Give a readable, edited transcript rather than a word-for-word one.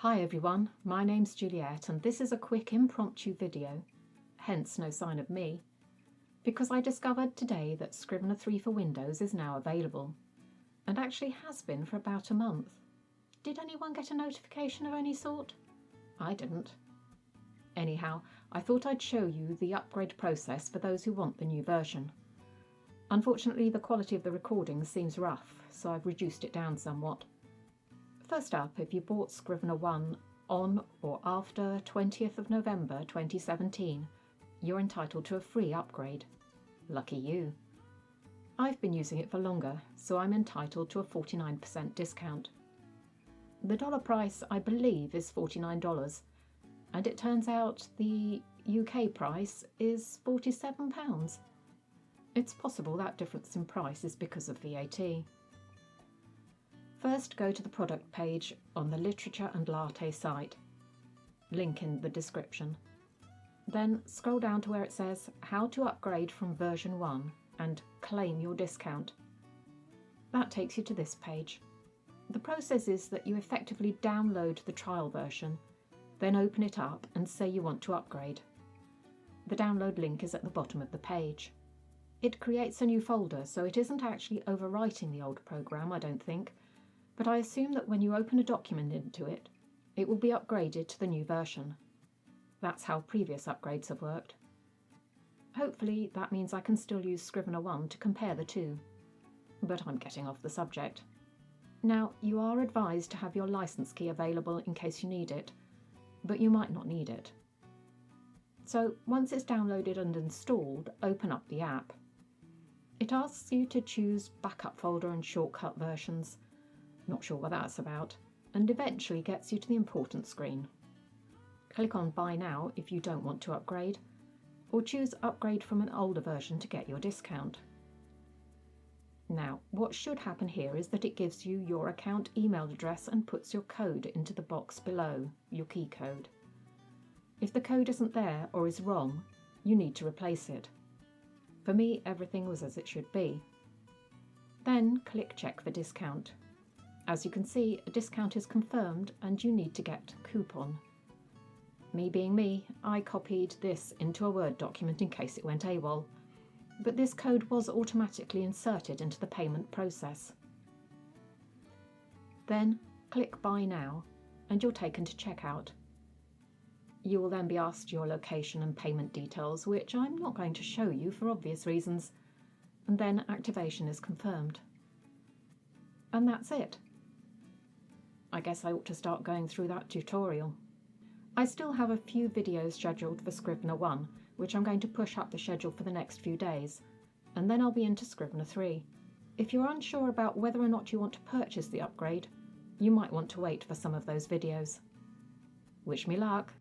Hi everyone, my name's Juliet and this is a quick impromptu video, hence no sign of me, because I discovered today that Scrivener 3 for Windows is now available, and actually has been for about a month. Did anyone get a notification of any sort? I didn't. Anyhow, I thought I'd show you the upgrade process for those who want the new version. Unfortunately, the quality of the recording seems rough, so I've reduced it down somewhat. First up, if you bought Scrivener 1 on or after 20th of November 2017, you're entitled to a free upgrade. Lucky you. I've been using it for longer, so I'm entitled to a 49% discount. The dollar price, I believe, is $49, and it turns out the UK price is £47. It's possible that difference in price is because of VAT. First, go to the product page on the Literature and Latte site. Link in the description. Then scroll down to where it says How to upgrade from version 1 and claim your discount. That takes you to this page. The process is that you effectively download the trial version, then open it up and say you want to upgrade. The download link is at the bottom of the page. It creates a new folder, so it isn't actually overwriting the old program, I don't think, but I assume that when you open a document into it, it will be upgraded to the new version. That's how previous upgrades have worked. Hopefully that means I can still use Scrivener 1 to compare the two. But I'm getting off the subject. Now, you are advised to have your license key available in case you need it, but you might not need it. So once it's downloaded and installed, open up the app. It asks you to choose backup folder and shortcut versions. Not sure what that's about, and eventually gets you to the important screen. Click on Buy Now if you don't want to upgrade, or choose Upgrade from an older version to get your discount. Now, what should happen here is that it gives you your account email address and puts your code into the box below, your key code. If the code isn't there or is wrong, you need to replace it. For me, everything was as it should be. Then click Check for discount. As you can see, a discount is confirmed and you need to get a coupon. Me being me, I copied this into a Word document in case it went AWOL, but this code was automatically inserted into the payment process. Then click Buy Now and you're taken to checkout. You will then be asked your location and payment details, which I'm not going to show you for obvious reasons, and then activation is confirmed. And that's it. I guess I ought to start going through that tutorial. I still have a few videos scheduled for Scrivener 1, which I'm going to push up the schedule for the next few days, and then I'll be into Scrivener 3. If you're unsure about whether or not you want to purchase the upgrade, you might want to wait for some of those videos. Wish me luck!